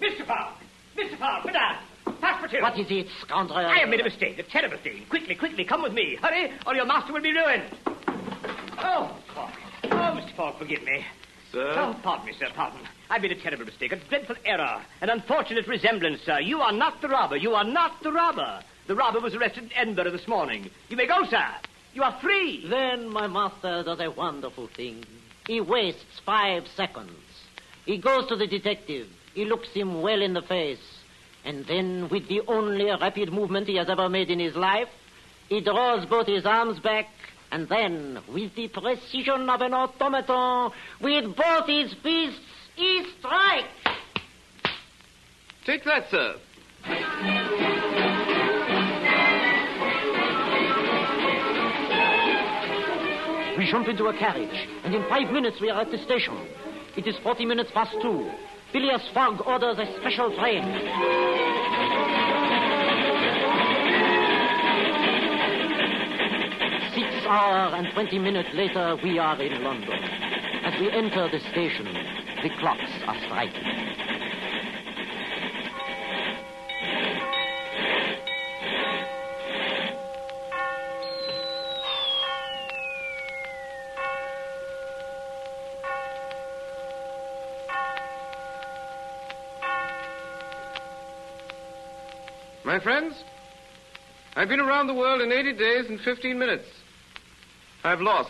Mr. Fogg! Mr. Fogg, madame! Passepartout! What is it, scoundrel? I have made a mistake, a terrible thing. Quickly, quickly, come with me. Hurry, or your master will be ruined. Oh, Fogg. Oh, Mr. Fogg, forgive me. Sir? Oh, pardon me, sir, pardon. I made a terrible mistake, a dreadful error, an unfortunate resemblance, sir. You are not the robber. You are not the robber. The robber was arrested in Edinburgh this morning. You may go, sir. You are free. Then my master does a wonderful thing. He wastes 5 seconds. He goes to the detective. He looks him well in the face. And then, with the only rapid movement he has ever made in his life, he draws both his arms back, and then, with the precision of an automaton, with both his fists, he strikes. Take that, sir. We jump into a carriage, and in 5 minutes we are at the station. It is 40 minutes past 2. Phileas Fogg orders a special train. 6 hours and 20 minutes later, we are in London. As we enter the station, the clocks are striking. My friends, I've been around the world in 80 days and 15 minutes. I've lost.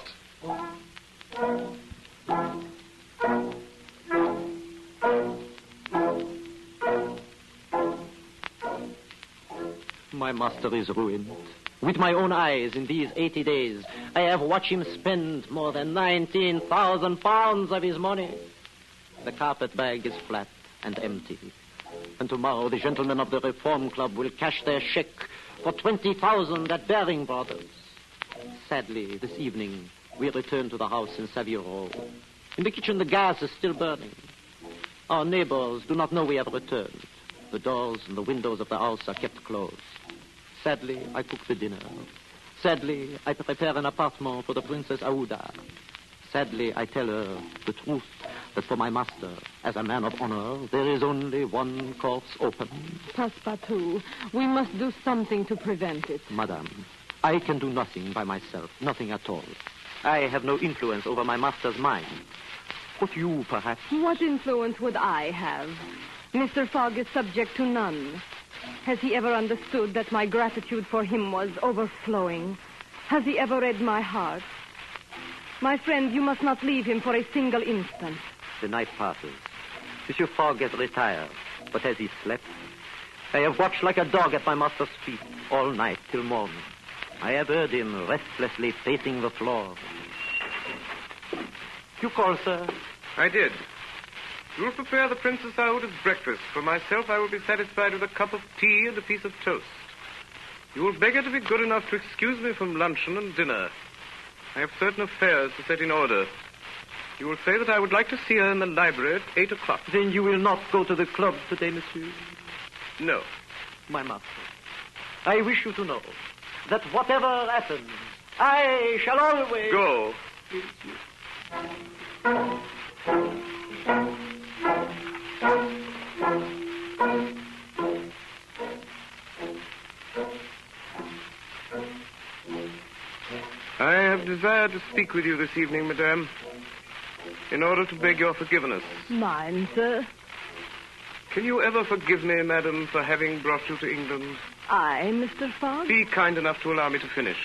My master is ruined. With my own eyes, in these 80 days, I have watched him spend more than 19,000 pounds of his money. The carpet bag is flat and empty. And tomorrow the gentlemen of the Reform Club will cash their cheque for 20,000 at Baring Brothers. Sadly, this evening, we return to the house in Savile Row. In the kitchen, the gas is still burning. Our neighbors do not know we have returned. The doors and the windows of the house are kept closed. Sadly, I cook the dinner. Sadly, I prepare an apartment for the Princess Aouda. Sadly, I tell her the truth, that for my master, as a man of honor, there is only one course open. Passepartout, we must do something to prevent it. Madame, I can do nothing by myself, nothing at all. I have no influence over my master's mind. But you, perhaps... What influence would I have? Mr. Fogg is subject to none. Has he ever understood that my gratitude for him was overflowing? Has he ever read my heart? My friend, you must not leave him for a single instant. The night passes. Monsieur Fogg has retired, but has he slept? I have watched like a dog at my master's feet all night till morning. I have heard him restlessly pacing the floor. You call, sir? I did. You will prepare the Princess Aouda's breakfast. For myself, I will be satisfied with a cup of tea and a piece of toast. You will beg her to be good enough to excuse me from luncheon and dinner. I have certain affairs to set in order. You will say that I would like to see her in the library at 8 o'clock. Then you will not go to the club today, monsieur? No. My master, I wish you to know that whatever happens, I shall always... Go. I have desired to speak with you this evening, madame, in order to beg your forgiveness. Mine, sir. Can you ever forgive me, madam, for having brought you to England? I, Mr. Fogg? Be kind enough to allow me to finish.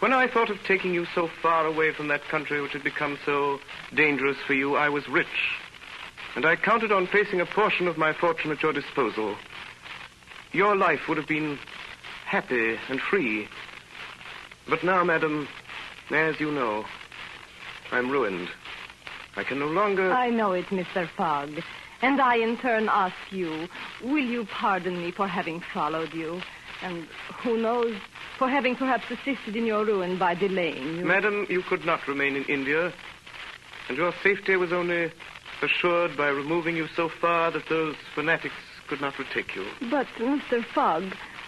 When I thought of taking you so far away from that country which had become so dangerous for you, I was rich, and I counted on placing a portion of my fortune at your disposal. Your life would have been happy and free. But now, madam, as you know, I'm ruined. I can no longer... I know it, Mr. Fogg. And I, in turn, ask you, will you pardon me for having followed you? And who knows, for having perhaps assisted in your ruin by delaying you? Madam, you could not remain in India. And your safety was only assured by removing you so far that those fanatics could not retake you. But, Mr. Fogg,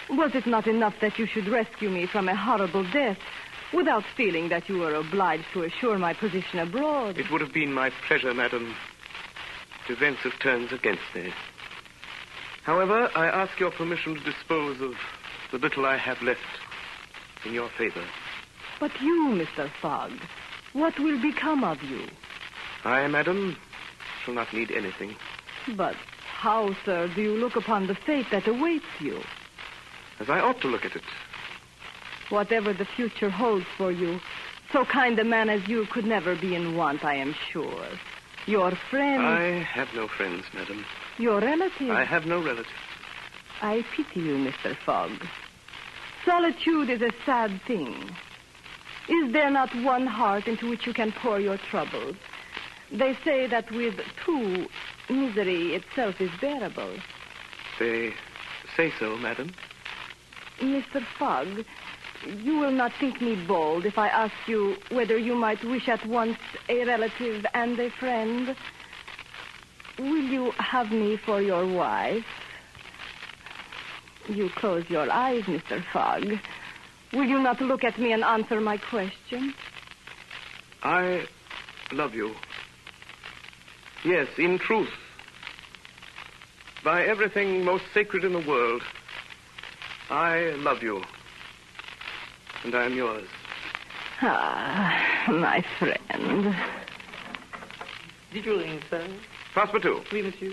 was it not enough that you should rescue me from a horrible death without feeling that you were obliged to assure my position abroad? It would have been my pleasure, madam. But events have turned against me. However, I ask your permission to dispose of the little I have left in your favor. But you, Mr. Fogg, what will become of you? I, madam, shall not need anything. But how, sir, do you look upon the fate that awaits you? As I ought to look at it. Whatever the future holds for you, So kind a man as you could never be in want, I am sure. Your friend... I have no friends, madam. Your relative? I have no relatives. I pity you, Mr. Fogg. Solitude is a sad thing. Is there not one heart into which you can pour your troubles? They say that with two, misery itself is bearable. They say so, madam. Mr. Fogg, you will not think me bold if I ask you whether you might wish at once a relative and a friend. Will you have me for your wife? You close your eyes, Mr. Fogg. Will you not look at me and answer my question? I love you. Yes, in truth. By everything most sacred in the world, I love you. And I am yours. Ah, my friend. Did you ring, sir? Passepartout. Oui, monsieur.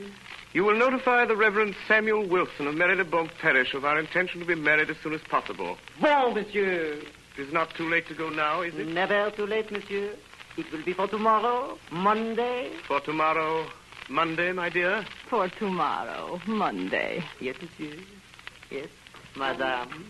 You will notify the Reverend Samuel Wilson of Marylebone Parish of our intention to be married as soon as possible. Bon, monsieur. It is not too late to go now, is it? Never too late, monsieur. It will be for tomorrow, Monday. For tomorrow, Monday, my dear? For tomorrow, Monday. Yes, monsieur. Yes, madame.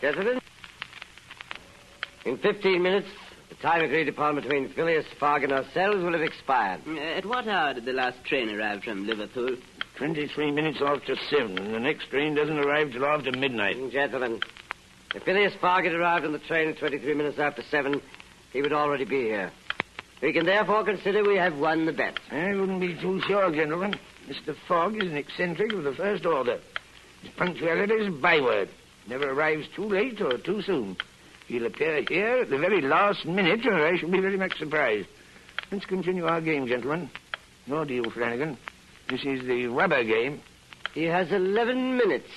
Gentlemen, in 15 minutes, the time agreed upon between Phileas Fogg and ourselves will have expired. At what hour did the last train arrive from Liverpool? 23 minutes after 7, and the next train doesn't arrive till after midnight. Gentlemen, if Phileas Fogg had arrived on the train at 23 minutes after 7, he would already be here. We can therefore consider we have won the bet. I wouldn't be too sure, gentlemen. Mr. Fogg is an eccentric of the first order. His punctuality is a byword. Never arrives too late or too soon. He'll appear here at the very last minute, or I shall be very much surprised. Let's continue our game, gentlemen. Your deal, Flanagan. This is the rubber game. He has 11 minutes.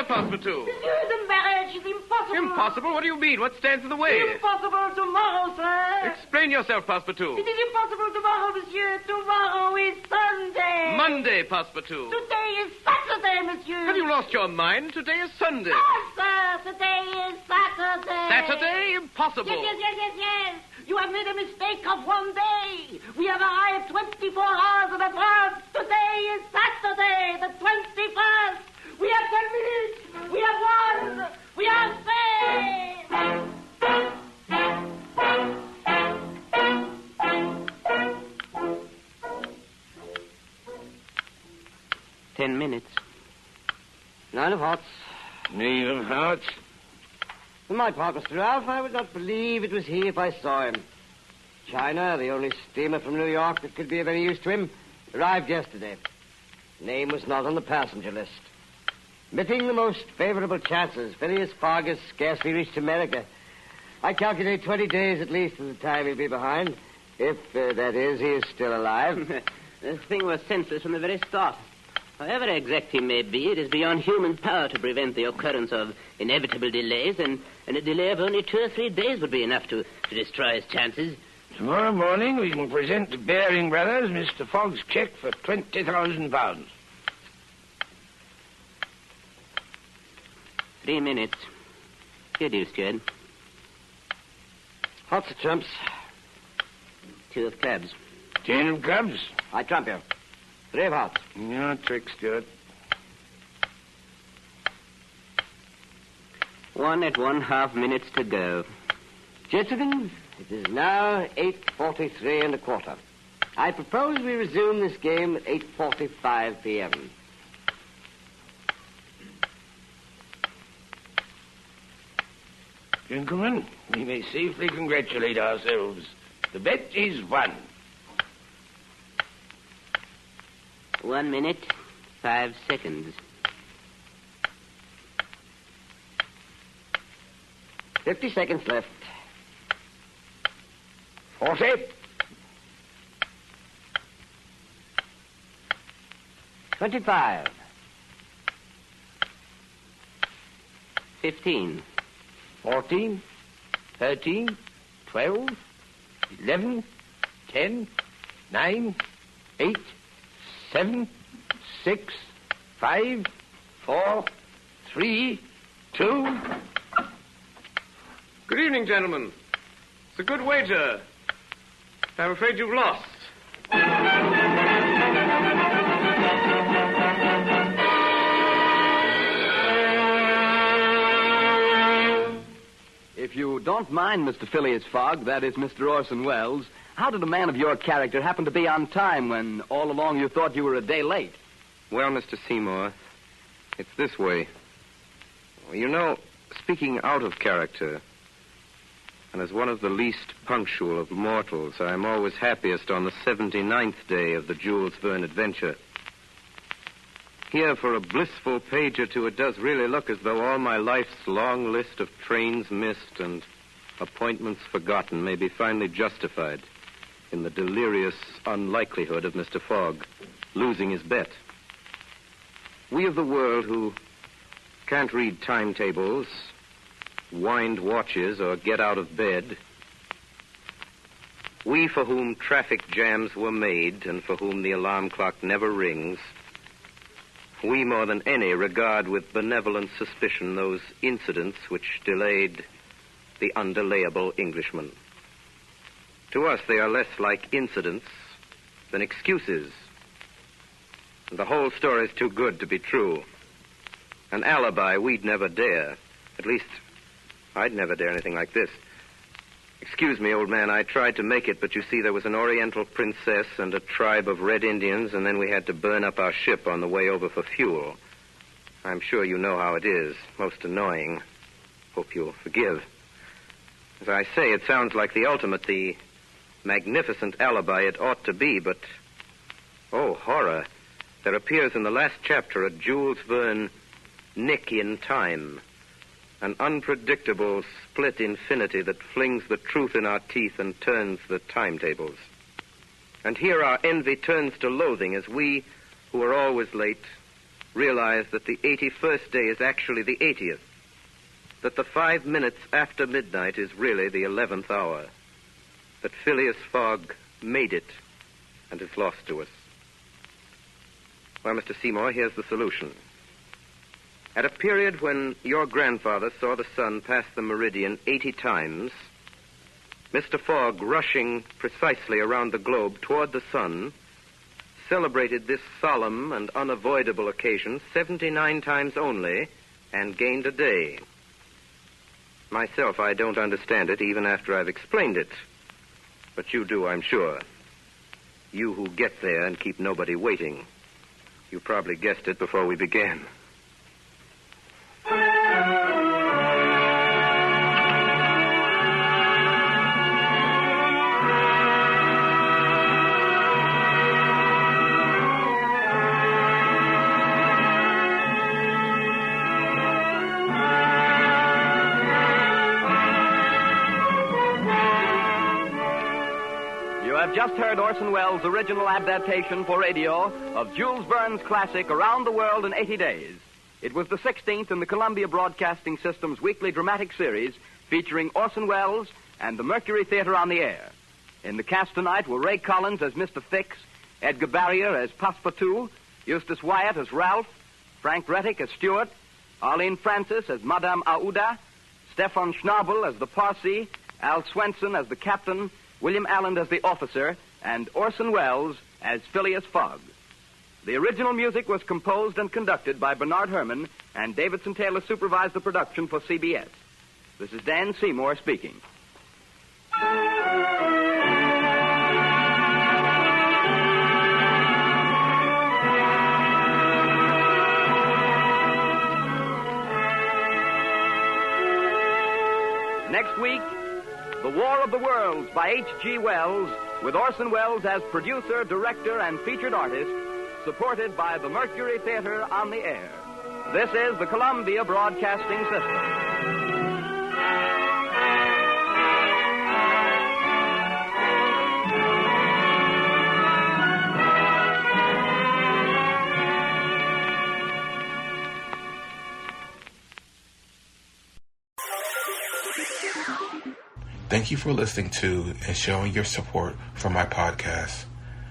Passepartout? Monsieur, the marriage is impossible. Impossible? What do you mean? What stands in the way? Impossible tomorrow, sir. Explain yourself, Passepartout. It is impossible tomorrow, monsieur. Tomorrow is Sunday. Monday, Passepartout. Today is Saturday, monsieur. Have you lost your mind? Today is Sunday. No, sir. Today is Saturday. Saturday? Impossible. Yes. You have made a mistake of one day. We have arrived 24 hours in advance. Today is Saturday, the 21st. We have 10 minutes. We have won. We have saved. 10 minutes. 9 of hearts. Knave of hearts. For my part, Mr. Ralph, I would not believe it was he if I saw him. China, the only steamer from New York that could be of any use to him, arrived yesterday. Name was not on the passenger list. Admitting the most favorable chances, Phileas Fogg has scarcely reached America. I calculate 20 days at least is the time he'll be behind. If, that is, he is still alive. The thing was senseless from the very start. However exact he may be, it is beyond human power to prevent the occurrence of inevitable delays, and a delay of only 2 or 3 days would be enough to destroy his chances. Tomorrow morning we can present to Baring Brothers Mr. Fogg's cheque for £20,000. 3 minutes. Your deal, steward. Hearts or trumps? 2 of clubs. 10 of clubs. I trump you. 3 of hearts. Your trick, steward. 1 at 1/2 minutes to go. Gentlemen, it is now 8:43 and a quarter. I propose we resume this game at 8:45 p.m. Gentlemen, we may safely congratulate ourselves. The bet is won. 1 minute. 5 seconds. 50 seconds left. 40. 25. 15. 14, 13, 12, 11, 10, 9, 8, 7, 6, 5, 4, 3, 2. Good evening, gentlemen. It's a good wager. I'm afraid you've lost. If you don't mind, Mr. Phileas Fogg, that is Mr. Orson Welles, how did a man of your character happen to be on time when all along you thought you were a day late? Well, Mr. Seymour, it's this way. You know, speaking out of character, and as one of the least punctual of mortals, I am always happiest on the 79th day of the Jules Verne adventure. Here, for a blissful page or two, it does really look as though all my life's long list of trains missed and appointments forgotten may be finally justified in the delirious unlikelihood of Mr. Fogg losing his bet. We of the world who can't read timetables, wind watches, or get out of bed, we for whom traffic jams were made and for whom the alarm clock never rings, we more than any regard with benevolent suspicion those incidents which delayed the undelayable Englishman. To us, they are less like incidents than excuses. The whole story's too good to be true. An alibi we'd never dare. At least, I'd never dare anything like this. Excuse me, old man, I tried to make it, but you see, there was an Oriental princess and a tribe of Red Indians, and then we had to burn up our ship on the way over for fuel. I'm sure you know how it is. Most annoying. Hope you'll forgive. As I say, it sounds like the ultimate, the magnificent alibi it ought to be, but... oh, horror. There appears in the last chapter a Jules Verne nick in time. An unpredictable split infinity that flings the truth in our teeth and turns the timetables. And here our envy turns to loathing as we, who are always late, realize that the 81st day is actually the 80th. That the 5 minutes after midnight is really the 11th hour. That Phileas Fogg made it and is lost to us. Well, Mr. Seymour, here's the solution. At a period when your grandfather saw the sun pass the meridian 80 times, Mr. Fogg, rushing precisely around the globe toward the sun, celebrated this solemn and unavoidable occasion 79 times only and gained a day. Myself, I don't understand it even after I've explained it. But you do, I'm sure. You who get there and keep nobody waiting. You probably guessed it before we began. Just heard Orson Welles' original adaptation for radio of Jules Verne's classic Around the World in 80 Days. It was the 16th in the Columbia Broadcasting System's weekly dramatic series featuring Orson Welles and the Mercury Theater on the Air. In the cast tonight were Ray Collins as Mr. Fix, Edgar Barrier as Passepartout, Eustace Wyatt as Ralph, Frank Rettick as Stuart, Arlene Francis as Madame Aouda, Stefan Schnabel as the Parsi, Al Swenson as the Captain, William Allen as the officer, and Orson Welles as Phileas Fogg. The original music was composed and conducted by Bernard Herrmann, and Davidson Taylor supervised the production for CBS. This is Dan Seymour speaking. Next week, The War of the Worlds by H.G. Wells, with Orson Welles as producer, director, and featured artist, supported by the Mercury Theater on the air. This is the Columbia Broadcasting System. Thank you for listening to and showing your support for my podcast.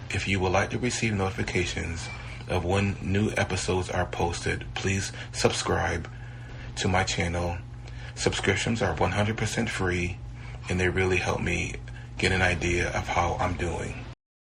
If you would like to receive notifications of when new episodes are posted, please subscribe to my channel. Subscriptions are 100% free, and they really help me get an idea of how I'm doing.